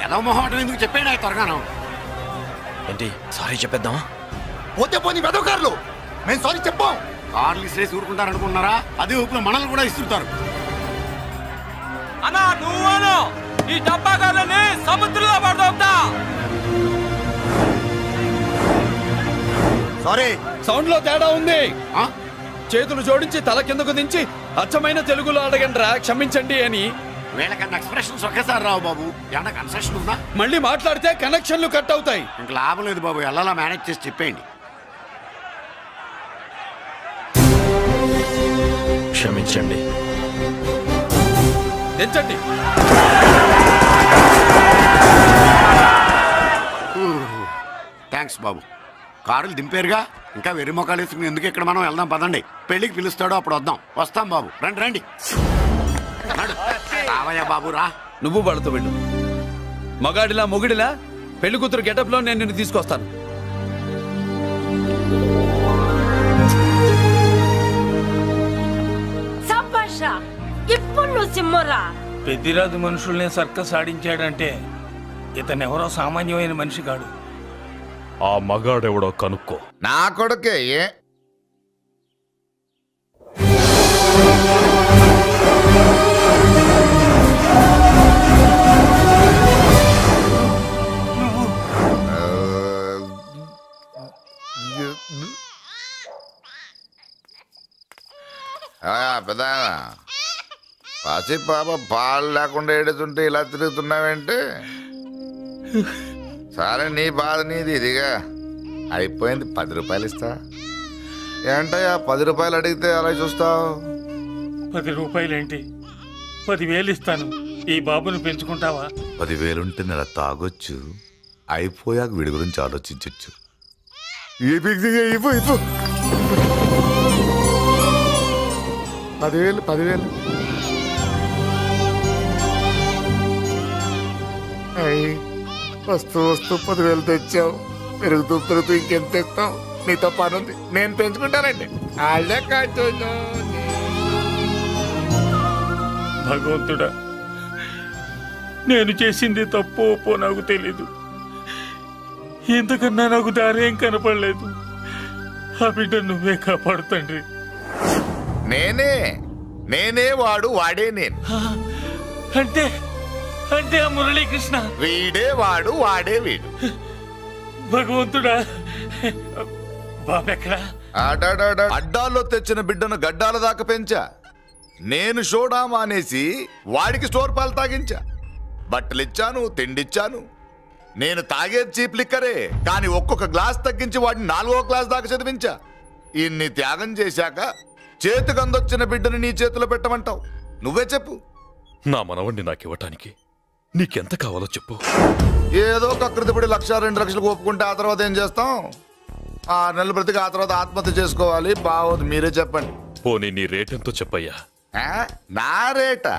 ఏదో మొహమాటం ఎందుకు చెప్పాడు త్వరగాను. ఏంటి సారీ చెప్పేద్దామా? పోతే పోనీ వెదవ కార్లు, మేము సారీ చెప్పాం. కార్లు ఇసిరేసి ఊరుకుంటారనుకున్నారా? అదే ఊపిలో మనల్ని కూడా ఇస్తుంటారు. అన్నా నువ్వు ఈ డబ్బా కార్లని సముద్రంలో పడతా. సారీ, సౌండ్ లో తేడా ఉంది. చేతులు జోడించి తల కిందకు దించి అచ్చమైన తెలుగులో అడగండి రా క్షమించండి అని. వీళ్ళకన్నా ఎక్స్ప్రెషన్స్ ఒకేసారి రావు బాబు. ఏమన్నా కన్సెషన్ ఉందా? మళ్ళీ మాట్లాడితే కనెక్షన్లు కట్ అవుతాయి. ఇంక లాభం లేదు బాబు, ఎలా మేనేజ్ చేసి చెప్పేయండి. క్షమించండి. తెచ్చండి. థ్యాంక్స్ బాబు. కారులు దింపారుగా, ఇంకా వెర్రి మొక్కలు వేసుకుని ఎందుకు ఇక్కడ మనం వెళ్దాం పదండి. పెళ్లికి పిలుస్తాడో అప్పుడు వద్దాం. వస్తాం బాబు, రండి రండి. రావయ్యా బాబు రా. నువ్వు వాళ్ళతో వెళ్ళు. మగాడిలా మొగుడిలా పెళ్లి కూతురు గెటప్ లో నేను నిన్ను తీసుకొస్తాను. ఇప్పుడు నువ్వు సిమ్మరా. పెద్దిరాజు మనుషుల్ని సర్కస్ ఆడించాడంటే ఇతనెవరో సామాన్యమైన మనిషి కాడు. ఆ మగాడెవడో కనుక్కో. నా కొడుకే. పెద్ద పసి పాప పాలు లేకుండా ఏడుతుంటే ఇలా తిరుగుతున్నావేంటి? సరే నీ బాధ నీది, ఇదిగా అయిపోయింది. 10 రూపాయలు ఇస్తా. ఏంటయ్యా 10 రూపాయలు అడిగితే అలా చూస్తావు? 10 రూపాయలేంటి, 10,000 ఇస్తాను. ఈ బాబుని పెంచుకుంటావా? 10,000 ఉంటే నెల తాగొచ్చు, అయిపోయాక వీడి గురించి ఆలోచించచ్చు. 10,000 వస్తూ 10,000 తెచ్చావు. పెరుగుతూ ఇంకెంత తెస్తావు? నీతో పని ఉంది, నేను పెంచుకుంటానండి. భగవంతుడా, నేను చేసింది తప్పు ఒప్పో నాకు తెలీదు. ఇంతకన్నా నాకు దారేం కనపడలేదు. ఆ బిడ్డ నువ్వే కాపాడు తండ్రి. నేనే వాడు, వాడే నేను. అంటే అంటే ఆ మురళీకృష్ణ వీడే వాడు, వాడే వీడు. భగవంతుడా, బాబెక్కడా? అడ్డాల్లో తెచ్చిన బిడ్డను గడ్డాల దాకా పెంచా. నేను షోడా మానేసి వాడికి స్టోర్ పాలు తాగించా. బట్టలిచ్చాను, తిండిచ్చాను. నేను తాగేది చీప్ లిక్కరే, కానీ ఒక్కొక్క గ్లాస్ తగ్గించి వాడిని 4వ క్లాస్ దాకా చదివించా. ఇన్ని త్యాగం చేశాక చేతికి అందొచ్చిన బిడ్డను నీ చేతిలో పెట్టమంటావు? నువ్వే చెప్పు. నా మనవణ్ణి నాకివ్వటానికి నీకెంత కావాలో చెప్పు. ఏదో కకృతిపడి 1,00,000 2 లక్షలకు ఒప్పుకుంటే ఆ తర్వాత ఏం చేస్తాం? 6 నెలలు బ్రతికి ఆ తర్వాత ఆత్మహత్య చేసుకోవాలి. బావోదు, మీరే చెప్పండి. పోనీ నీ రేటెంతో చెప్పయ్యా. నా రేటా?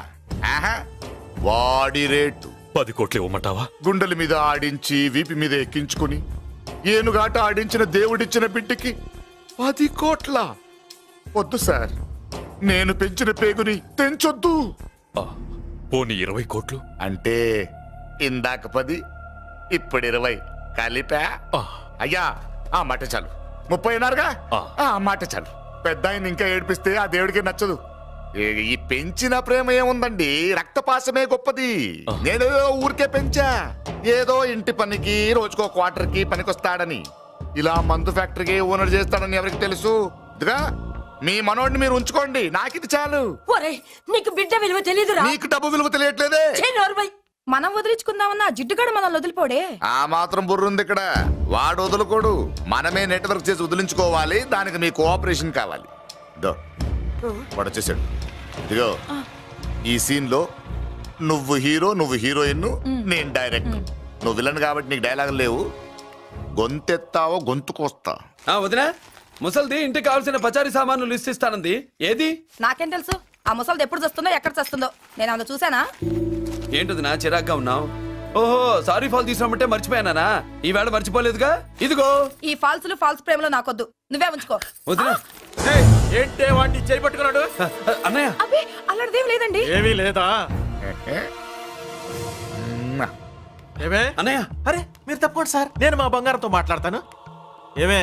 వాడి రేటు 10 కోట్లు ఇవ్వమంటావా? గుండెల మీద ఆడించి వీపి మీద ఎక్కించుకుని ఏనుగాట ఆడించిన దేవుడిచ్చిన బిడ్డకి 10 కోట్ల? వద్దు సార్, నేను పెంచిన పేగుని తెంచొద్దు. పోనీ 20 కోట్లు? అంటే ఇందాక 10, ఇప్పుడు 20 కలిపా? అయ్యా ఆ మాట చాలు. 30 అన్నారుగా, ఆ మాట చాలు. పెద్ద ఆయన ఇంకా ఏడిపిస్తే ఆ దేవుడికి నచ్చదు. ఈ పెంచిన ప్రేమ ఏముందండి, రక్తపాసమే గొప్పది. నేనేదో ఊరికే పెంచా, ఏదో ఇంటి పనికి రోజుకో క్వార్టర్కి పనికొస్తాడని. ఇలా మందు ఫ్యాక్టరీకి ఓనర్ చేస్తాడని ఎవరికి తెలుసు? ఇదిగా మీ మనోడిని మీరు ఉంచుకోండి, నాకిది చాలు. నీకు బిడ్డ విలువ తెలియదురా? నీకు డబ్బు విలువ తెలియట్లేదే. మనం వదిలించుకుందామన్నా జిడ్డుగాడు మనం వదిలిపోడే. ఆ మాత్రం బుర్రుంది ఇక్కడ. వాడు వదులుకోడు, మనమే నెట్వర్క్ చేసి వదిలించుకోవాలి. దానికి మీ కోఆపరేషన్ కావాలి. వాడు వచ్చేసాడు. ఇదిగో ఈ సీన్ లో నువ్వు హీరో, నువ్వు హీరోయిన్, నేను డైరెక్టర్. నువ్వు విలన్ కాబట్టి నీకు డైలాగ్ లేవు. గొంతెత్తావో గొంతుకొస్తా. వదినా, ముసల్ది ఇంటికి కావాల్సిన పచారీ సామాన్లు లిస్ట్ ఇస్తానంది. ఏది? నాకేం తెలుసు? ఆ ముసల్ది ఎప్పుడు చస్తుందో ఎక్కడ చస్తుందో నేను అందులో చూసానా? ఏంటది నా చిరాగ్గా ఉన్నావు? ఓహో, సారీ ఫాల్ తీసినట్టే మర్చిపోయానా? ఈవేళ మర్చిపోలేదుగా. ఇదిగో ఈ ఫాల్స్లు ఫాల్స్ ప్రేమలో నాకొద్దు, నువ్వే ఉంచుకో. వదినా, ఏంటే వాడిని చేయి పట్టుకున్నాడు? అన్నయ్య, అబ్బే అలాంటిదేం లేదండి. ఏమీ లేదా? ఏమే అన్నయ్య అరే మీరు తప్పకుండా సార్, నేను మా బంగారంతో మాట్లాడతాను. ఏమే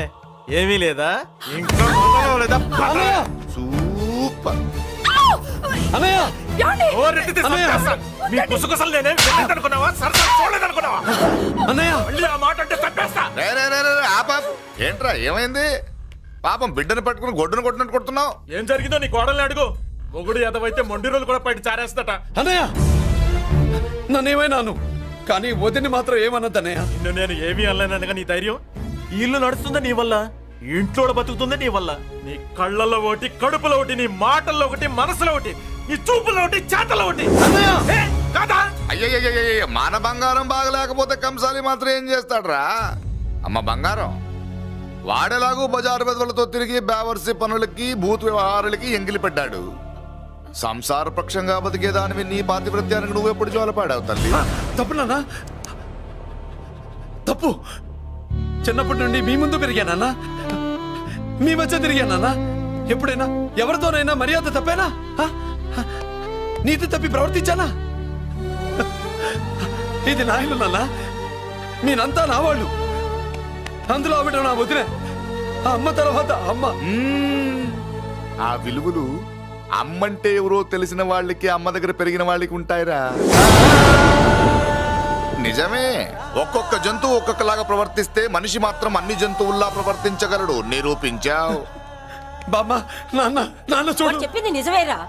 ఏమీ లేదా ఇంట్లో లేదా? సూపర్ అన్నయ్య మీ కుసుకుసలు నేనేం అనుకున్నావా? సరదా చూడలేదనుకున్నావా? అన్నయ్య మళ్ళీ ఆ మాట అంటే తప్పేస్తా. ఏంట్రా ఏమైంది? పాపం బిడ్డను పట్టుకుని గొడ్డును కొట్టినట్టు కొడుతున్నావు. ఏం జరిగిందో నీ కోడల్ని అడుగు. మొగుడు ఎదవైతే మొండి రోజులు కూడా బయట చారేస్తట. అన్నయ్య నన్నేమైనాను కానీ వదిని మాత్రం ఏమన్నది అన్నయ్య. నిన్ను నేను ఏమీ అనలేనగా నీ ధైర్యం. ఈ ఇల్లు నడుస్తుందా నీ వల్ల, ఇంట్లో బతుకుతుందా నీ వల్ల. నీ కళ్ళల్లో ఒకటి, కడుపులో ఒకటి, నీ మాటల్లో ఒకటి, మనసులో ఒకటి, నీ చూపులో ఒకటి, చేతల్లో ఒకటి. కాదా? అయ్యయ్య మన బంగారం బాగలేకపోతే కంసాలి మాత్రం ఏం చేస్తాడ్రా? అమ్మ బంగారం వాడేలాగూ బజారు బెదవులతో తిరిగి బేవర్సి పనులకి భూత వ్యవహారాలకి ఎంగిలి పెట్టాడు. సంసార పక్షంగా బతికేదానివి నీ పాతివృత్యానికి నువ్వెప్పుడు జోలపాడావు తల్లి? తప్పు నాన్న, తప్పు. చిన్నప్పటి నుండి మీ ముందు పెరిగానన్నా, మీ మధ్య తిరిగానన్నా. ఎప్పుడైనా ఎవరితోనైనా మర్యాద తప్పేనా? నీతి తప్పి ప్రవర్తించానా? ఇది నా ఇల్లు నాన్న, మీరంతా నా వాళ్ళు. అందులో ఆవిడ నా వదిలే, ఆ అమ్మ తర్వాత అమ్మ. ఆ విలువలు అమ్మంటే ఎవరో తెలిసిన వాళ్ళకి, అమ్మ దగ్గర పెరిగిన వాళ్ళకి ఉంటాయిరా. నిజమే, ఒక్కొక్క జంతువు ఒక్కొక్కలాగా ప్రవర్తిస్తే మనిషి మాత్రం అన్ని జంతువుల్లా ప్రవర్తించగలడు. నిరూపించావు. బామ్మ, నాన్న, నాన్న చూడు. చెప్పింది నిజమేరా.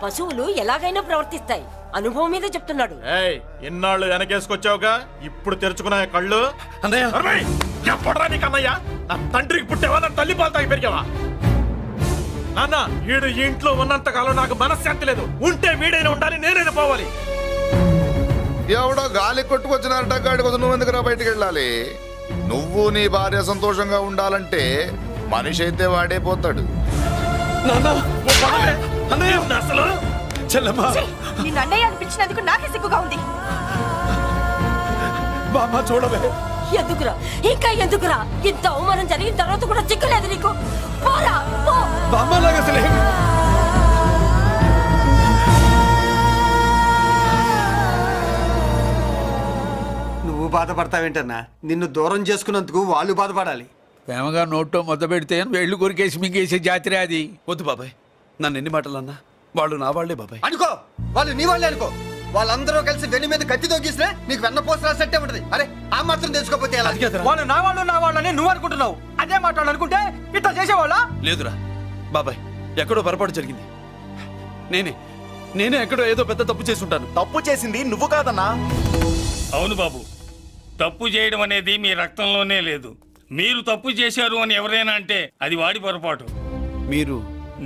పశువులు ఎలాగైనా ప్రవర్తిస్తాయి. అనుభవం మీద చెప్తున్నాడు. ఎన్నాళ్ళు వెనకేసుకొచ్చావుగా, ఇప్పుడు తెరుచుకున్నా కళ్ళు. అన్నయ్య ఎప్పుడరా నీకు అన్నయ్య? నా తండ్రికి పుట్టేవా, నా తల్లి పాలు తాగి పెరిగావా? నాన్న వీడు ఈ ఇంట్లో ఉన్నంత కాలం నాకు మనశ్శాంతి లేదు. ఉంటే వీడైనా ఉండాలి, నేనైనా పోవాలి. ఎవడో గాలి కొట్టుకొచ్చినారట, గాడి కోసం నువ్వు ఎందుకురా బయటికి వెళ్ళాలి? నువ్వు నీ భార్య సంతోషంగా ఉండాలంటే మనిషి అయితే వాడే పోతాడు. అసలు నిన్ను అన్నయ్య అనిపించినందుకు నాకే సిగ్గుగా ఉంది. బామ్మ చూడవే. ఎందుకురా, ఇంకా ఎందుకురా? ఇంత అవమానం జరిగిన తర్వాత కూడా చిక్కలేదు నీకు? పోరా, పో. బామ్మలాగా అసలు నువ్వు బాధపడతావేంటన్నా? నిన్ను దూరం చేసుకున్నందుకు వాళ్ళు బాధపడాలి. ప్రేమగా నోట్లో మొద్ద పెడితే వేళ్ళు కొరికేసి మింగేసే జాతర అది. వద్దు బాబాయ్, నన్ను ఎన్ని మాటలు అన్నా వాళ్ళు నా వాళ్లే బాబాయ్. అనుకో, వాళ్ళు నీ వాళ్ళే అనుకో. వాళ్ళందరూ కలిసి వెన్ను మీద కత్తి తోగిస్తే నీకు వెన్నపోస రాసట్టే ఉంటది. అరే ఆ మాత్రం తెలుసుకోకపోతే ఎలా? వాళ్ళు నా వాళ్ళని నువ్వు అనుకుంటున్నావు. అదే మాట్లాడు అనుకుంటే ఇట్లా చేసేవాళ్ళ? లేదురా బాబాయ్, ఎక్కడో పొరపాటు జరిగింది. నేనే ఎక్కడో ఏదో పెద్ద తప్పు చేసి ఉంటాను. తప్పు చేసింది నువ్వు కాదన్నా. అవును బాబు, తప్పు చేయడం అనేది మీ రక్తంలోనే లేదు. మీరు తప్పు చేశారు అని ఎవరైనా అంటే అది వాడి పొరపాటు. మీరు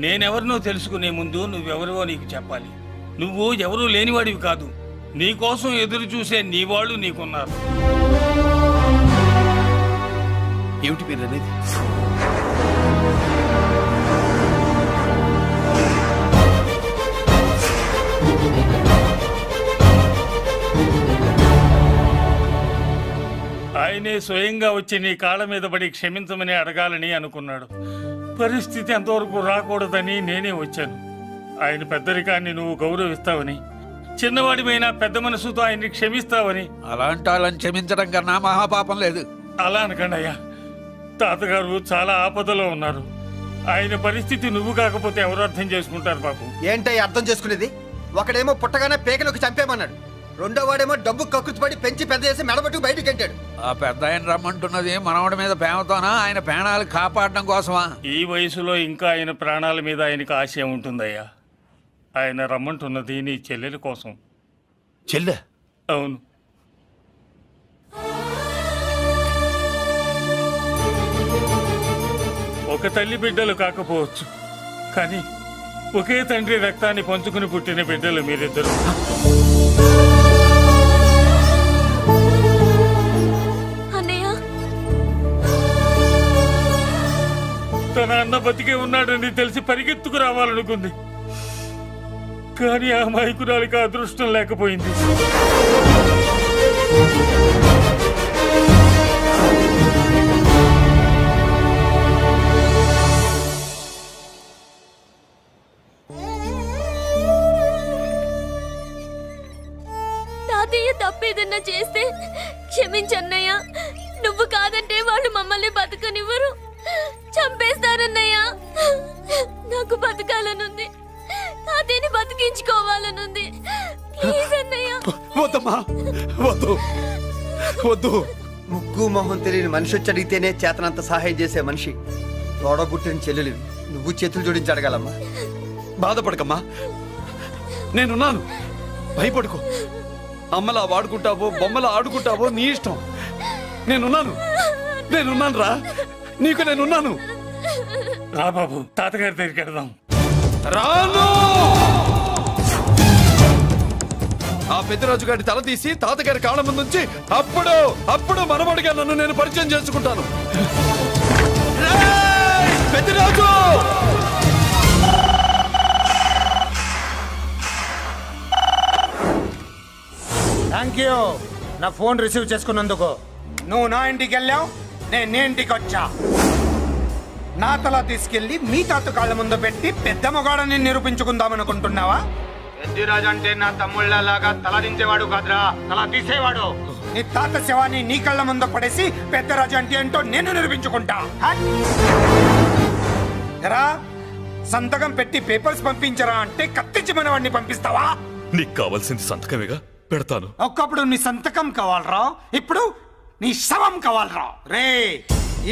నేనెవరినో తెలుసుకునే ముందు నువ్వెవరివో నీకు చెప్పాలి. నువ్వు ఎవరూ లేనివాడివి కాదు. నీకోసం ఎదురు చూసే నీ వాళ్ళు నీకున్నారు. ఏమిటి మీరు అనేది? ఆయనే స్వయంగా వచ్చి నీ కాళ్ళ మీద పడి క్షమించమని అడగాలని అనుకున్నాడు. పరిస్థితి అంతవరకు రాకూడదని నేనే వచ్చాను. ఆయన పెద్దరికాన్ని నువ్వు గౌరవిస్తావని, చిన్నవాడిపైన పెద్ద మనసుతో ఆయన్ని క్షమిస్తావని. అలాంటి వాళ్ళని క్షమించడం కన్నా మహాపాపం లేదు. అలా అనకండి అయ్యా. తాతగారు చాలా ఆపదలో ఉన్నారు. ఆయన పరిస్థితి నువ్వు కాకపోతే ఎవరు అర్థం చేసుకుంటారు బాబు? ఏంటయ్య అర్థం చేసుకునేది? ఒకడేమో పుట్టగానే పేకలోకి చంపేమన్నాడు, రెండో వాడేమో డబ్బు కక్కుతుపడి పెంచి పెద్ద చేసి మెడబట్టుకు బయటికి గంటాడు. ఆ పెద్ద ఆయన రమ్మంటున్నది మనవడి మీద ప్రేమతోనా, ఆయన ప్రాణాలు కాపాడడం కోసమా? ఈ వయసులో ఇంకా ఆయన ప్రాణాల మీద ఆయనకు ఆశ ఉంటుందయ్యా. ఆయన రమ్మంటున్నది నీ చెల్లెల కోసం. చెల్లె? అవును. ఒక తల్లి బిడ్డలు కాకపోవచ్చు, కానీ ఒకే తండ్రి రక్తాన్ని పంచుకుని పుట్టిన బిడ్డలు మీరిద్దరు. తన అన్న బతికే ఉన్నాడని తెలిసి పరిగెత్తుకు రావాలనుకుంది, కానీ ఆ మైకురాలికి అదృష్టం లేకపోయింది. తాతయ్య తప్పేదన్నా చేస్తే క్షమించన్నయ్య. నువ్వు కాదంటే వాళ్ళు మమ్మల్ని బతకనివ్వరు, చంపేస్తారన్నయ్య. నాకు బతకాలనుంది, తాతయ్యని బతికించుకోవాలనుంది. ప్లీజ్ అన్నయ్య. వద్దమ్మా, వద్దు వద్దు. ముగ్గు మొహం తెలియని మనిషి వచ్చి అడిగితేనే చేతనంత సహాయం చేసే మనిషి. తోడబుట్టిన చెల్లెలు నువ్వు చేతులు జోడించి అడగాలమ్మా. బాధపడకమ్మా, నేనున్నాను. భయపడుకో. అమ్మలా వాడుకుంటావో బొమ్మలా ఆడుకుంటావో నీ ఇష్టం. నేనున్నాను రా, నీకు నేనున్నాను. రా బాబు, తాతగారి దగ్గరికి వెళ్దాం. రాను. ఆ పెద్దరాజు గారి తల తీసి తాతగారి కాళ్ళ ముందుంచి అప్పుడు మనమడిగా నన్ను నేను పరిచయం చేసుకుంటాను. పెద్దరాజు! థ్యాంక్ యూ నా ఫోన్ రిసీవ్ చేసుకున్నందుకు. నువ్వు నా ఇంటికి వెళ్ళావు, నేను నీ ఇంటికి వచ్చా. నా తల తీసుకెళ్లి మీ తాత కాళ్ళ ముందు పెట్టి పెద్ద మొగాడని నిరూపించుకుందామనుకుంటున్నావా? పెద్దిరాజు అంటే నా తమ్ముళ్ళలాగా తల దించేవాడు కాదురా, తల తీసేవాడు. నీ తాత శవాన్ని నీ కళ్ళ ముందు పడేసి పెద్దరాజు అంటే ఏంటో నేను నిరూపించుకుంటా. ఎరా, సంతకం పెట్టి పేపర్స్ పంపించరా అంటే కత్తించి మన వాడిని పంపిస్తావా? నీకు కావాల్సింది సంతకమేగా, పెడతాను. ఒకప్పుడు నీ సంతకం కావాలరా, ఇప్పుడు నీ శవం కావాలరా. రే,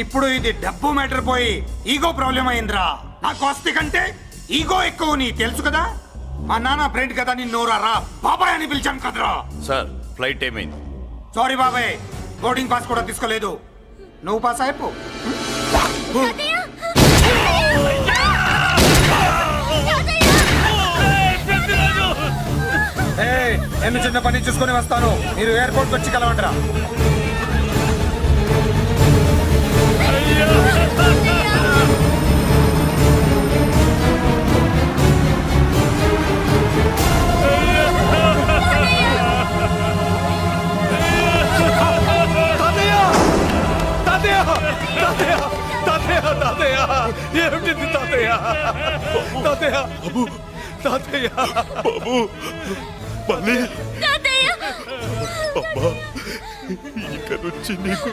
ఇప్పుడు ఇది డబ్బు మ్యాటర్ పోయి ఈగో ప్రాబ్లం అయిందిరా. నాకు ఆస్తి కంటే ఈగో ఎక్కువ, నీ తెలుసు కదా. మా నాన్న ఫ్రెండ్ కదా, నీ నోరారా బాబాయ్ అని పిలిచాను కదరా. సార్, ఫ్లైట్ ఏమైంది? సారీ బాబాయ్, బోర్డింగ్ పాస్ కూడా తీసుకోలేదు. నువ్వు పాస్ అయిపో. నేను చిన్న పని చూసుకొని వస్తాను, మీరు ఎయిర్పోర్ట్కి వచ్చి కలవంటరా. ఏమిటి తాతయ్య? తాతయ్య బాబు, తాతయ్య బాబు, మళ్ళీ అమ్మా, ఇక నుంచి నీకు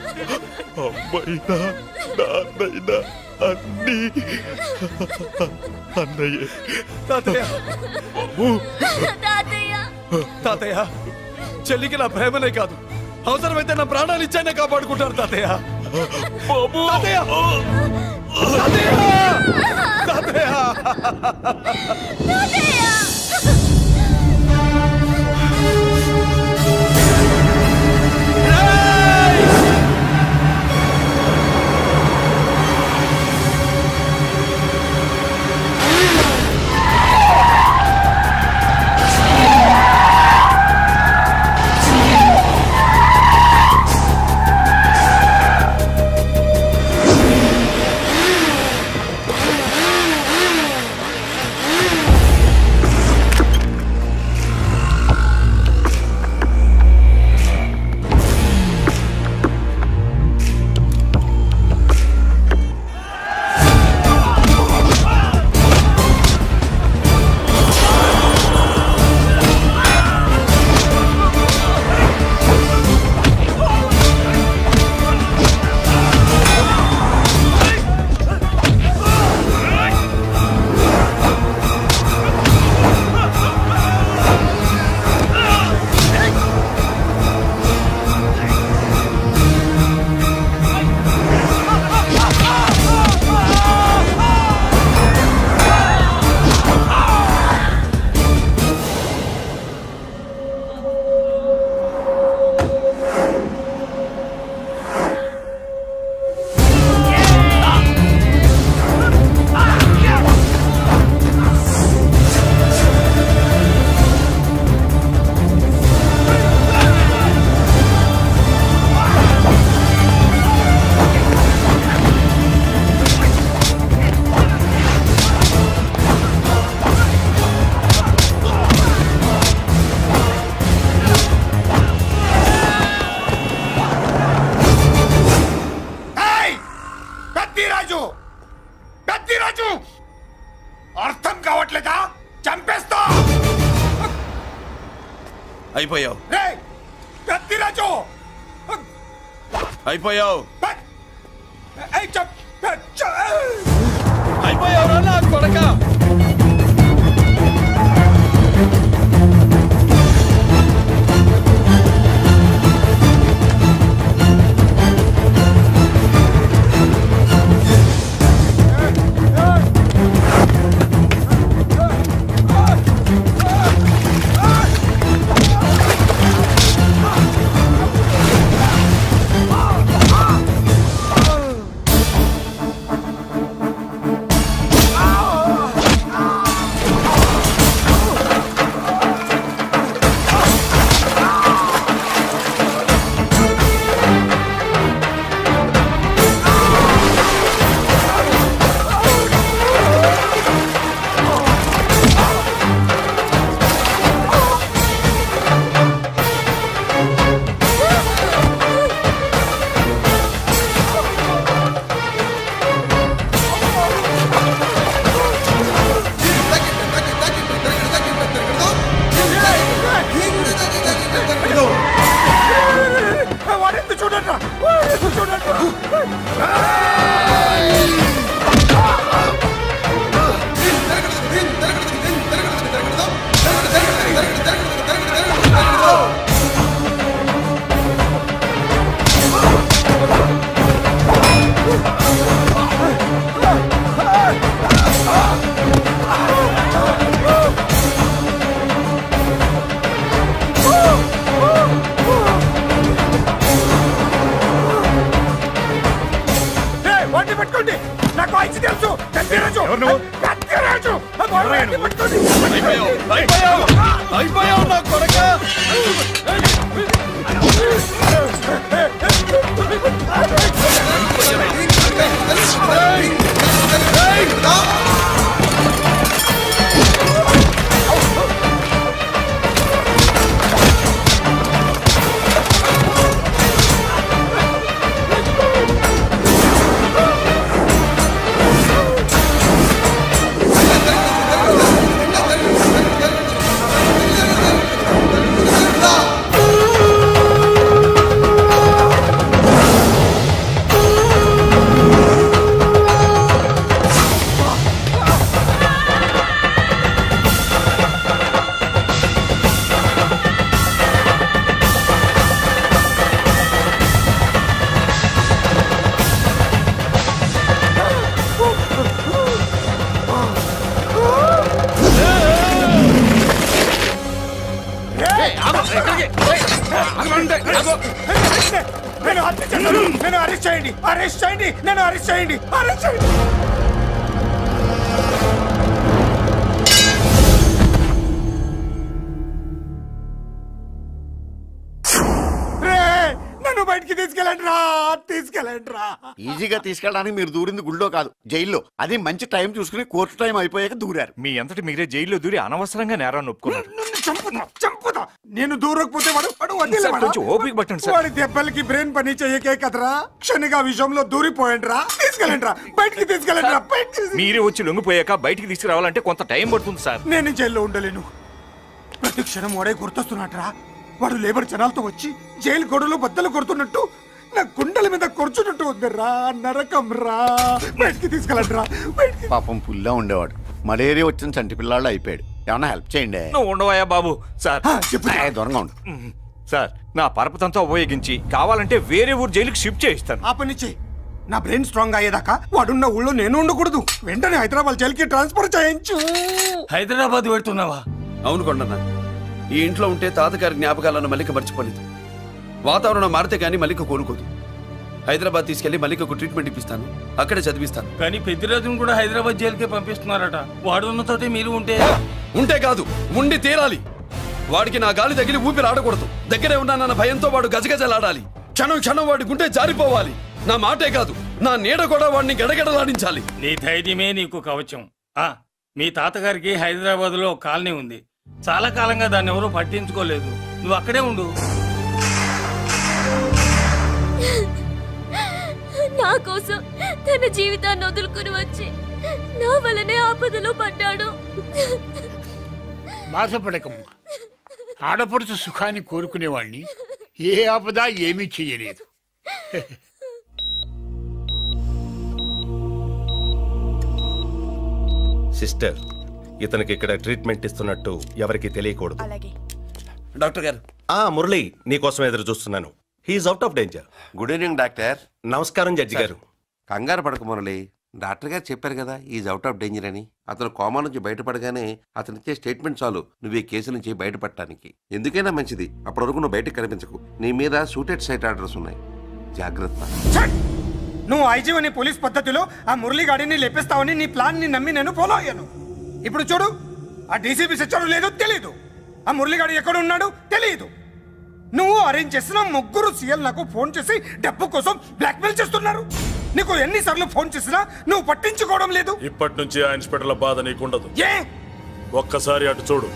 అమ్మైనా నాన్నైనా అన్నీ అన్నయ్యే. తాతయ్య బాబు, తాతయ్య చెల్లికి నా ప్రేమనే కాదు, అవసరమైతే నా ప్రాణాలు ఇచ్చానే కాపాడుకుంటారు తాతయ్య. బాబు, తాతయ్య తాతయ్య తాతయ్య అయిపోయావు. పెద్దిరాజు అయిపోయావు అయిపోయావురా నా కొడక. అయిపోయావు నా కొడక. నన్ను అరెస్ట్ చేయండి, అరెస్ట్ చేయండి, నన్ను అరెస్ట్ చేయండి, అరెస్ట్ చేయండి. నన్ను బయటికి తీసుకెళ్ళండి రా, తీసుకెళ్ళండి రా. ఈజీగా తీసుకెళ్ళడానికి మీరు దూరింది గుళ్ళో కాదు, జైల్లో. అది మంచి టైం చూసుకుని కోర్టు టైం అయిపోయాక దూరారు. మీ అంతటి మీరే జైల్లో దూరి అనవసరంగా నేరాన్ని ఒప్పుకున్నారు. చంపుతా. నేను దూరకపోతే ఓపిక పట్టండి సార్. వాడి దెబ్బలకి బ్రెయిన్ పని చెయ్యకే కదరా, క్షణిగా విషయంలో దూరిపోయండి రా. తీసుకెళ్ళండి రా, బయటికి తీసుకెళ్ళండి రా. మీరే వచ్చి లొంగిపోయాక బయటికి తీసుకురావాలంటే కొంత టైం పడుతుంది సార్. నేను జైల్లో ఉండలేను. ప్రతి క్షణం వాడే గుర్తొస్తున్నట్రా. వాడు లేబర్ జనాలతో వచ్చి జైలు గొడవలో బద్దలు కొడుతున్నట్టు నా గుండెల మీద కొడుచున్నట్టు ఉందిరా. నరకం రా. బయటికి తీసుకెళ్ళండి రా. పాపం పుల్లా ఉండేవాడు, మలేరియా వచ్చిన చంటి పిల్లాళ్ళు అయిపోయాడు. ఏమన్నా హెల్ప్ చేయండి. నువ్వు ఉండవయ్యా బాబు. సార్ దూరంగా ఉండు సార్. నా పరపతంతో ఉపయోగించి కావాలంటే వేరే ఊరు జైలుకి షిఫ్ట్ చేయిస్తాను. ఆ పని చెయ్యి. నా బ్రెయిన్ స్ట్రాంగ్ అయ్యేదాకా వాడున్న ఊళ్ళో నేను ఉండకూడదు. వెంటనే హైదరాబాద్ జైలుకి ట్రాన్స్ఫర్ చేయించు. హైదరాబాద్ పెడుతున్నావా? అవును కొండన్న, ఈ ఇంట్లో ఉంటే తాతగారి జ్ఞాపకాలను మల్లిక మర్చిపోలేదు. వాతావరణం మారితే గానీ మల్లిక కోరుకోదు. హైదరాబాద్ తీసుకెళ్లి మల్లికకు ట్రీట్మెంట్ ఇప్పిస్తాను, అక్కడే చదివిస్తాను. కానీ పెద్దిరాజును కూడా హైదరాబాద్ జైలుకే పంపిస్తున్నారట. వాడున్న తోటే మీరు ఉంటే కాదు, ఉండి తీరాలి. వాడికి నా గాలి తగిలి ఊపిరి ఆడకూడదు. దగ్గరే ఉన్నానన్న భయంతో వాడు గజగజలాడాలి. క్షణం క్షణం వాడి గుండె జారిపోవాలి. నా మాటే కాదు, నా నీడ కూడా వాడిని గడగడలాడించాలి. నీ ధైర్యమే నీకు కవచం. మీ తాతగారికి హైదరాబాద్ లో కాలనీ ఉంది. చాలా కాలంగా దాన్ని ఎవరూ పట్టించుకోలేదు. నువ్వు అక్కడే ఉండు. నా కోసం తన జీవితాన్ని వదులుకుని వచ్చి నా వల్లనే ఆపదలో పడ్డాడు. బాధపడకమ్మా. ఆడపడుచు సుఖాన్ని కోరుకునేవాణ్ణి ఏ ఆపద ఏమీ చెయ్యలేదు. సిస్టర్, ఇతనికి ఇక్కడ ట్రీట్మెంట్ ఇస్తున్నట్టు ఎవరికి తెలియకూడదు. డాక్టర్ గారు. మురళి, నీకోసం ఎదురు చూస్తున్నాను. He's out of danger. Good evening doctor. నమస్కారం జడ్జి గారు. కంగారు పడకు మురళి, డాక్టర్ గారు చెప్పారు కదా ఈజ్ అవుట్ ఆఫ్ డేంజర్ అని. అతను కోమా నుంచి బయటపడగానే అతను ఇచ్చే స్టేట్మెంట్ చాలు నువ్వు ఈ కేసు నుంచి బయటపడటానికి. ఎందుకైనా మంచిది, అప్పటి వరకు నువ్వు బయటకు కనిపించకు. నీ మీద షూటెడ్ సైట్ ఆర్డర్స్ ఉన్నాయి, జాగ్రత్త. నువ్వు ఐజీవని పోలీస్ పద్ధతిలో ఆ మురళి గాడిని లేపిస్తావని నీ ప్లాన్ ని నమ్మి నేను ఫాలో అయ్యాను. ఇప్పుడు చూడు, ఆ డీసీపీ సచ్చాడు లేదో తెలియదు, ఆ మురళిగాడు ఎక్కడ ఉన్నాడు తెలియదు. నువ్వు అరేంజ్ చేసిన ముగ్గురు సీఎల్ నాకు ఫోన్ చేసి డబ్బు కోసం బ్లాక్మెయిల్ చేస్తున్నారు. నీకు ఎన్నిసార్లు ఫోన్ చేసినా నువ్వు పట్టించుకోవడం లేదు. ఇప్పటి నుంచి ఆ ఇన్స్పెక్టర్ల బాధ నీకుండదు. ఏ ఒక్కసారి అటు చూడు.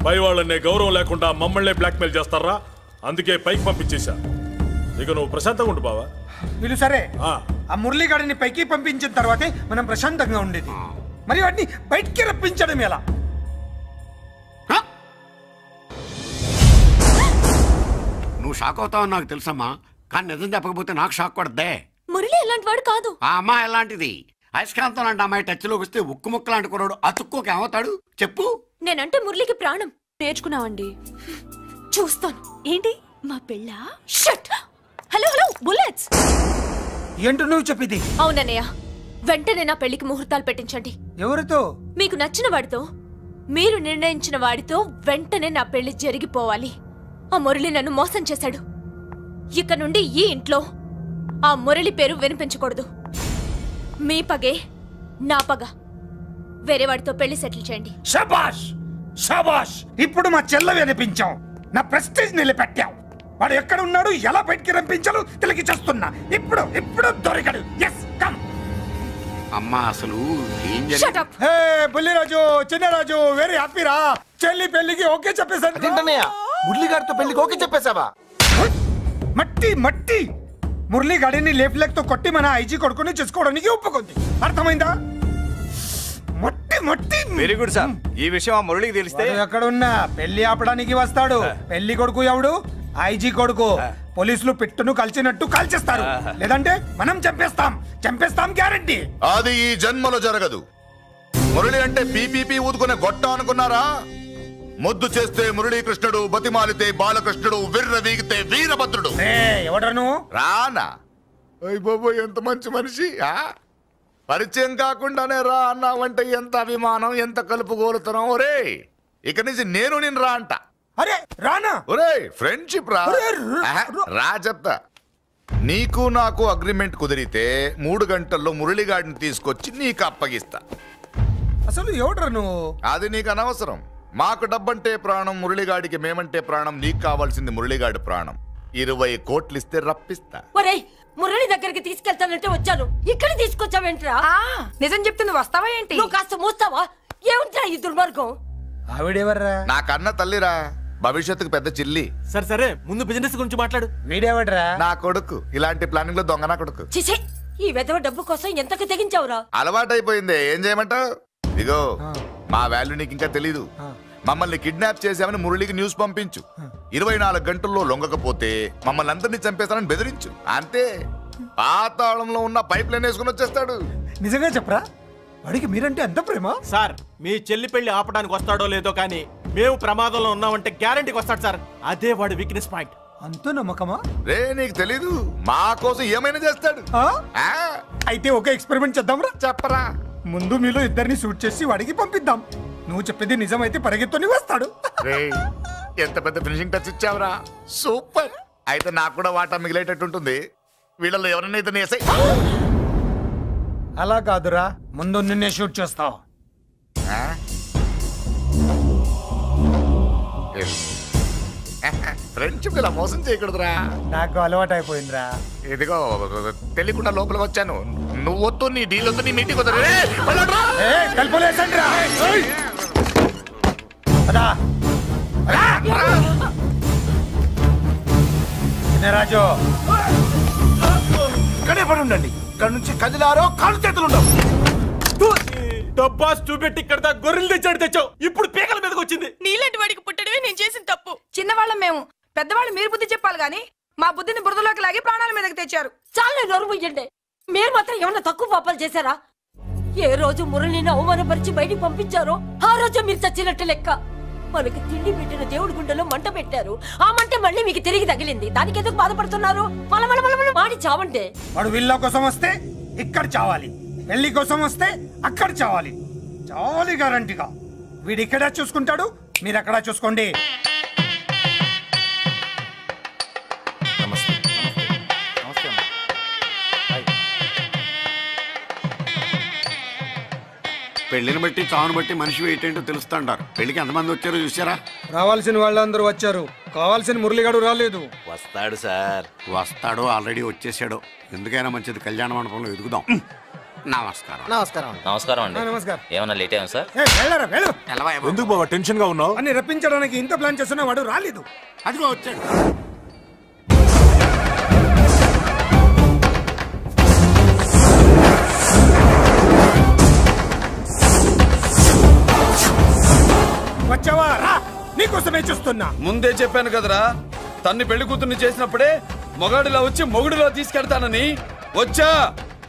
పై వాళ్ళనే గౌరవం లేకుండా మమ్మల్ని బ్లాక్మెయిల్ చేస్తారా? అందుకే పైకి పంపించేశా. ఇక నువ్వు ప్రశాంతంగా ఉండు బావా. వీళ్ళు సరే, ఆ మురళిగాడిని పైకి పంపించిన తర్వాతే మనం ప్రశాంతంగా ఉండేది. మరి వాటిని బయటికి రప్పించడం ఎలా? నువ్వు షాక్ అవుతావని నాకు తెలుసమ్మా, కానీ నిజం చెప్పకపోతే నాకు షాక్ కొడద్దే. మురళి ఎలాంటి వాడు కాదు. ఆ అమ్మాయి ఎలాంటిది? అయస్కాంతం లాంటి అమ్మాయి టచ్లోకి వస్తే ఉక్కు ముక్క లాంటి కుర్రాడు అతుక్కోక ఏమవుతాడు చెప్పు. నేనంటే మురళికి ప్రాణం. నేర్చుకున్నావండి, చూస్తాను. ఏంటి మా పెళ్ళ? షట్. Hello hello bullets. ఏంటో నువ్వు చెప్పేది? అవునన్నయ్య, వెంటనే నా పెళ్లికి ముహూర్తాలు పెట్టించండి. ఎవరితో? మీకు నచ్చిన వాడితో, మీరు నిర్ణయించిన వాడితో వెంటనే నా పెళ్లి జరిగిపోవాలి. ఆ మురళి నన్ను మోసం చేశాడు. ఇక నుండి ఈ ఇంట్లో ఆ మురళి పేరు వినిపించకూడదు. మీ పగే నా పగ. వేరే వాడితో పెళ్లి సెటిల్ చేయండి. శబాష్ శబాష్, ఇప్పుడు మా చెల్ల వినిపించావు, నా ప్రెస్టేజ్ నిలబెట్టావు. వాడు ఎక్కడ ఉన్నాడు, ఎలా బయటికి రంపించాలో తెలికి చేస్తున్నా. ఇప్పుడు ఇప్పుడు దొరికాడు. Yes come. అమ్మా అసలు ఏం Shut up. Hey Bulliraju, Chinnaraju, very happy రా. చెల్లి పెళ్లికి ఓకే చెప్పేశాను. మురళి గారితో పెళ్లికి ఓకే చెప్పేశావా? మట్టి మట్టి మురళి గాడిని లేఫ్ లెగ్ తో కొట్టి మన ఐజీ కొడుకుని చేసుకోవడానికి ఒప్పుకుంది. అర్థమైందా? మట్టి మట్టి. Very good sir. ఈ విషయం ఆ మురళికి తెలిస్తే ఎక్కడున్నా పెళ్లి ఆపడానికి వస్తాడు. పెళ్లి కొడుకు ఎవడు? ఐజీ కొడుకు. పోలీసులు పెట్టును కలిసినట్టు కాల్చేస్తారు, లేదంటే మనం చంపేస్తాం. చంపేస్తాం గ్యారంటీ. అది ఈ జన్మలో జరగదు. మురళి అంటే పీపీపీ ఊదుకునే గొట్ట అనుకున్నారా? ముద్దు చేస్తే మురళీకృష్ణుడు, బతిమాలితే బాలకృష్ణుడు, విర్ర వీగితే వీరభద్రుడు. ఎవడను రానా? అయ్య బాబోయ్, ఎంత మంచి మనిషి. పరిచయం కాకుండానే రా అన్నావంటే ఎంత అభిమానం, ఎంత కలుపుగోలుతున్నాం. ఒరే, ఇక నుంచి నేను రా అంట. అరే రానా? ఒరే, ఫ్రెండ్షిప్ రా. రా చెప్తా. నీకు నాకు అగ్రిమెంట్ కుదిరితే 3 గంటల్లో మురళిగాడిని తీసుకొచ్చి నీకు అప్పగిస్తా. అసలు ఎవడ్రా నువ్వు? అది నీకు అనవసరం. మాకు డబ్బంటే ప్రాణం, మురళిగాడికి మేమంటే ప్రాణం. నీకు కావాల్సింది మురళిగాడి ప్రాణం. 20 కోట్లు ఇస్తే రప్పిస్తా. ఒరేయ్, మురళి దగ్గరికి తీసుకెళ్తానంటే వచ్చాను, ఇక్కడ తీసుకొచ్చావేంట్రా? నిజం చెప్తే నువ్వు వస్తావా ఏంటి? నువ్వు కాస్త మూస్తావా? ఏమిట్రా ఈ దుర్మార్గం? ఆవిడెవర్రా? నా కన్న తల్లిరా, భవిష్యత్తుకు పెద్ద చిల్లి. సరే సరే, ముందు బిజినెస్ గురించి మాట్లాడు. వీడేవడ్రా? నా కొడుకు. ఇలాంటి ప్లానింగ్ లో దొంగ నా కొడుకు. చిసే, ఈ వెధవ డబ్బు కోసం ఎంతకు తెగించావురా? అలవాటైపోయింది, ఏం చేయమంటావు? ఇగో, మా వాల్యూ నీకు ఇంకా తెలీదు. మమ్మల్ని కిడ్నాప్ చేసామని మురళికి న్యూస్ పంపించు. 24 గంటల్లో లొంగకపోతే మమ్మల్ని అందరినీ చంపేస్తానని బెదిరించు. అంతే. పాతాళంలో ఉన్న పైప్ లైన్ వేసుకుని వచ్చేస్తాడు. నిజంగా చెప్పరా? వాడికి మీరంటే ఎంత ప్రేమ? సార్, మీ చెల్లి పెళ్లి ఆపడానికి వస్తాడో లేదో కానీ మేము ప్రమాదంలో ఉన్నామంటే గ్యారంటీకి వస్తాడు సార్. అదే వాడి వీక్నెస్ పాయింట్. అంత నమ్మకమా? రే, నీకు తెలీదు, మా కోసం ఏమైనా చేస్తాడు. అయితే ఒక ఎక్స్పెరిమెంట్ చేద్దాంరా. చెప్పరా? ముందు మీలో ఇద్దరిని షూట్ చేసి వాడికి పంపిద్దాం. నువ్వు చెప్పేది నిజమైతే పరిగెత్తుని వస్తాడు. ఎంత పెద్ద ఫినిషింగ్ టచ్ ఇచ్చావురా. సూపర్. అయితే నాకు కూడా వాటా మిగిలేటట్టు ఉంటుంది. వీళ్ళలో ఎవరైనా ఇతను వేసాయి. అలా కాదురా, ముందు నిన్నే షూట్ చేస్తావు. ఫ్రెండ్షిప్ ఇలా మోసం చేయకూడదురా. నాకు అలవాటు అయిపోయిందిరా. ఇదిగో, తెలియకుండా లోపలికి వచ్చాను. నువ్వు వద్దు, నీ డీల్ వద్దు, నీ మీటింగ్ వద్దు. రాజు, ఇక్కడే పడి ఉండండి. ఇక్కడ నుంచి కదిలారో కాళ్ళు చేతులు ఉండవు. డబ్బాస్ చూపెట్టి ఇక్కడ గొర్రెలు తెచ్చావు ఇప్పుడు పీకల మీదకి వచ్చింది. నీలాంటి వాడికి పుట్టడమే నేను చేసిన తప్పు. చిన్నవాళ్ళం మేము, పెద్దవాళ్ళు మీరు బుద్ధి చెప్పాలి గాని మా బుద్ధిని బురదలోకి లాగి ప్రాణాల మీదకి తెచ్చారు. చాలా నోరు ముయ్యండి. మీరు మాత్రం ఏమన్నా తక్కువ పాపాలు చేశారా? ఏ రోజు మురళిని అవమానపరిచి బయటికి పంపించారో ఆ రోజు మీరు చచ్చినట్టు లెక్క. మనకి తిండి పెట్టిన దేవుడి గుండెలో మంట పెట్టారు. ఆ మంట మళ్ళీ మీకు తిరిగి తగిలింది. దానికి ఎందుకు బాధపడుతున్నారు? మాడి చావంటే వాడు విల్లా కోసం వస్తే ఇక్కడ చావాలి, పెళ్లి కోసం వస్తే అక్కడ చావాలి. చావాలి గ్యారంటీగా. వీడు ఇక్కడ చూసుకుంటాడు, మీరు అక్కడ చూసుకోండి. పెళ్లిని బట్టి చావును బట్టి మనిషి ఏంటంటో తెలుస్తుంటారు. పెళ్లికి ఎంతమంది వచ్చారో చూసారా? రావాల్సిన వాళ్ళందరూ వచ్చారు, కావాల్సిన మురళిగాడు రాలేదు. వస్తాడు సార్. వస్తాడు, ఆల్రెడీ వచ్చేసాడు. ఎందుకైనా మంచిది కళ్యాణ మండపంలో ఎదుగుదాం. నమస్కారం. నమస్కారం అండి. నమస్కారం. ఏమన్నా లేట్ అయ్యాం సార్? ఎందుకు బాబా టెన్షన్ గా ఉన్నావు? అని రప్పించడానికి ఇంత ప్లాన్ చేస్తున్నా వాడు రాలేదు. అదిగో వచ్చాడు. వచ్చావా? రా, నీకోసమే చూస్తున్నా. ముందే చెప్పాను కదరా, తన్ని పెళ్లి కూతుర్ని చేసినప్పుడే మొగాడిలా వచ్చి మొగుడిలో తీసుకెళ్తానని. వచ్చా,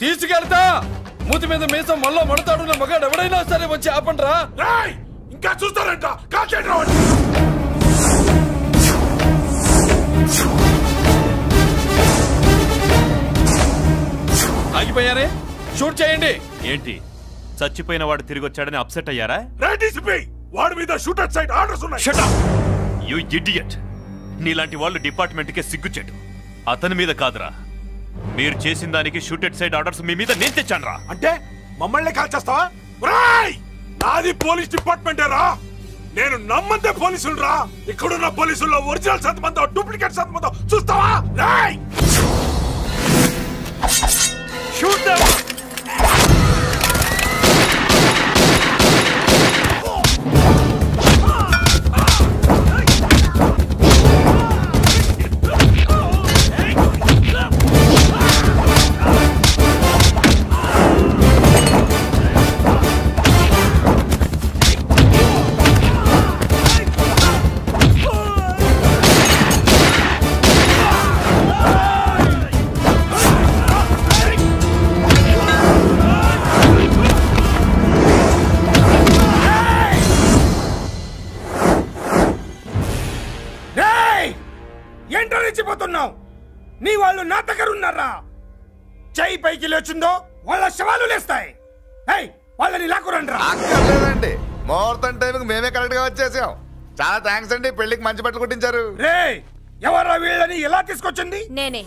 తీసుకెళ్తా. మూతి మీద మీసం మళ్ళా మడతాడున్న మగాడు ఎవడైనా సరే వచ్చి ఆపండ్రా. ఇంకా చూస్తారంట. ఆగిపోయారే, షూట్ చేయండి. ఏంటి చచ్చిపోయిన వాడు తిరిగి వచ్చాడని అప్సెట్ అయ్యారా? వాడి మీద షూటర్ సైడ్ ఆర్డర్స్ ఉన్నాయి. Shut up you idiot. నీలాంటి వాళ్ళు డిపార్ట్మెంట్ కే సిగ్గుచెట్టు. అతని మీద కాదురా, మీరు చేసిన దానికి షూటెడ్ సైడ్ ఆర్డర్స్ మీ మీద నేను తెచ్చాను రా. అంటే మమ్మల్ని కాల్ చేస్తావా? నాది పోలీస్ డిపార్ట్మెంటే రా. నేను నమ్మందే పోలీసులు రా. ఇక్కడున్న పోలీసుల్లో ఒరిజినల్ సత్మంతో డూప్లికేట్ సత్మంతో చూస్తావా? Shoot them. నీ వాళ్ళు నా దగ్గర ఉన్నారా? చెయ్యి పైకి లేచిందో వాళ్ళ శవాలు లేస్తాయి. వాళ్ళని లాక్కురండి. అక్కర్లేదండి, ముహూర్తం టైంకి మేమే కరెక్ట్ గా వచ్చేసాం. చాలా థ్యాంక్స్ అండి. పెళ్లికి మంచి బట్టలు కుట్టించారు. రే, ఎవరా వీళ్ళని ఎలా తీసుకొచ్చింది? నేనే.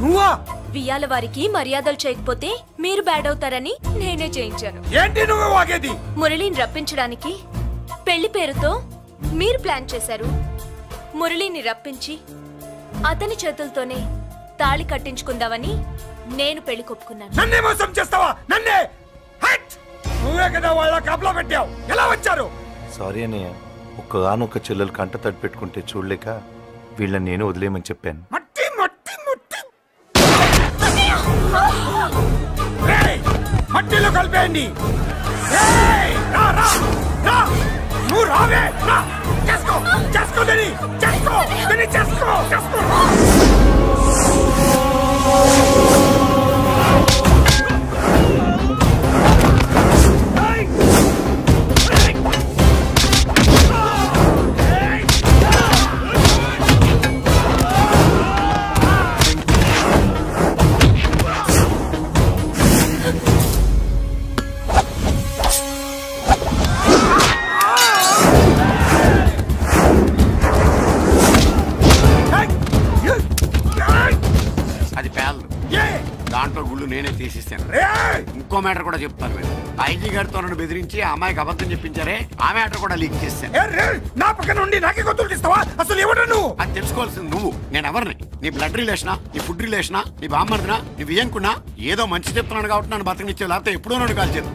నువ్వా? వియ్యాల వారికి మర్యాదలు చేయకపోతే మీరు బ్యాడ్ అవుతారని నేనే చేయించాను. ఏంటి నువ్వు వాగేది? మురళిని రప్పించడానికి పెళ్లి పేరుతో మీరు ప్లాన్ చేశారు. మురళిని రప్పించి అతని చేతులతోనే తాళి కట్టించుకుందామని నేను పెళ్లి కొప్పుకున్నాను. నన్నే మోసం చేస్తావా? నన్నే? నువ్వే కదా వాళ్ళ కాపలా పెట్టావు. ఎలా వచ్చారు? సారీ అన్నయ్య, ఒక్కగానొక్క చెల్లెలు కంట తడి పెట్టుకుంటే చూడలేక వీళ్ళని నేను వదిలేయమని చెప్పాను. మట్టి మట్టి మట్టి మట్టిలో కలిపేయండి. నువ్వు రావే. చేసుకో చేసుకో చేసుకో చేసుకో చేసుకో. దాంట్లో గుళ్ళు నేనే తీసిస్తాను. ఇంకో మ్యాటర్ కూడా చెప్తాను. ఐజీ గారితో నన్ను బెదిరించి ఆ అమ్మాయికి అబద్ధం చెప్పించారే, ఆ మ్యాటర్ కూడా లీక్ చేస్తాను. నా పక్కన ఉండి నాకే గొంతులు తీస్తావా? అసలు ఎవరు నువ్వు? అది తెలుసుకోవాల్సింది నువ్వు. నేను ఎవరిని? నీ బ్లడ్ రిలేషనా, నీ ఫుడ్ రిలేషనా, నీ బామ్మర్దినా, నీ వియంకున్నా? ఏదో మంచి చెప్తున్నాను కాబట్టి నన్ను బతకనిచ్చే, లేకపోతే ఎప్పుడో నన్ను కాల్చేది.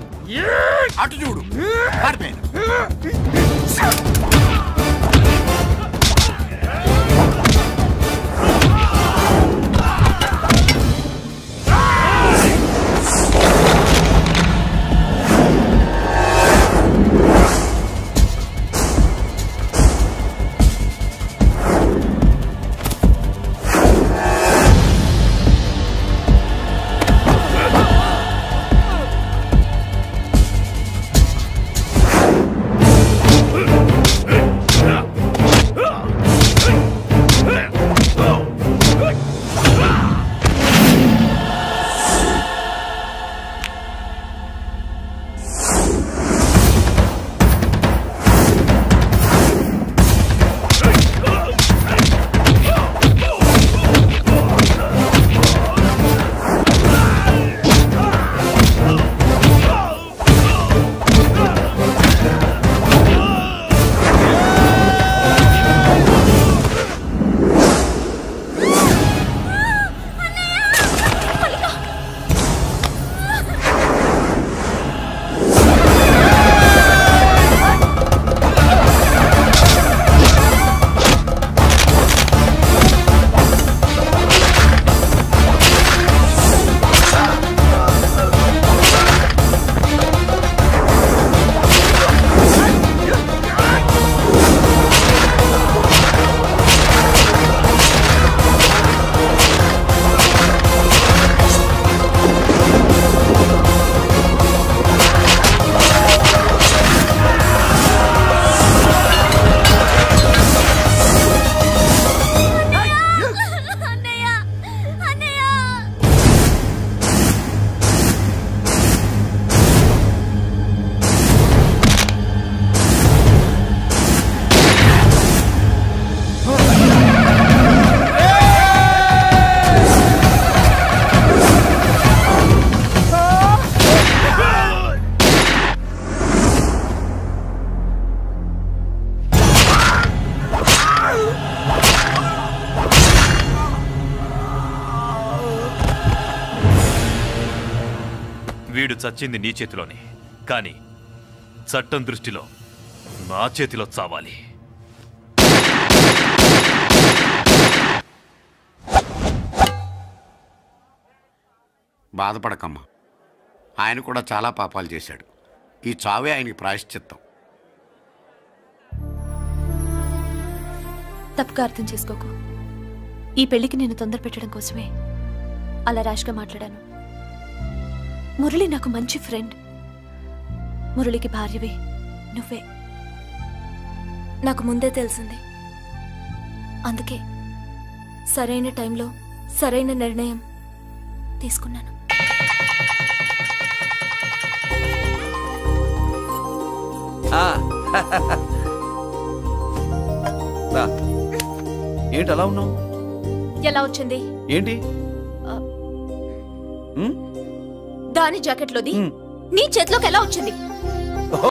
అటు చూడు, పారిపోయాను. వీడు చచ్చింది నీ చేతిలోనే, కానీ చట్టం దృష్టిలో నా చేతిలో చావాలి. బాధపడకమ్మా, ఆయన కూడా చాలా పాపాలు చేశాడు. ఈ చావే ఆయనకి ప్రాయశ్చిత్తం. తప్పుగా అర్థం చేసుకోకు. ఈ పెళ్లికి నేను తొందర పెట్టడం కోసమే అలా ర్యాష్గా మాట్లాడాను. మురళి నాకు మంచి ఫ్రెండ్. మురళికి భార్యవే నువ్వే. నాకు ముందే తెలిసింది. అందుకే సరైన టైంలో సరైన నిర్ణయం తీసుకున్నాను. ఏంటి అలా ఉన్నావు? ఎలా వచ్చింది? ఏంటి దాని జాకెట్లోది నీ చేతిలోకి ఎలా వచ్చింది?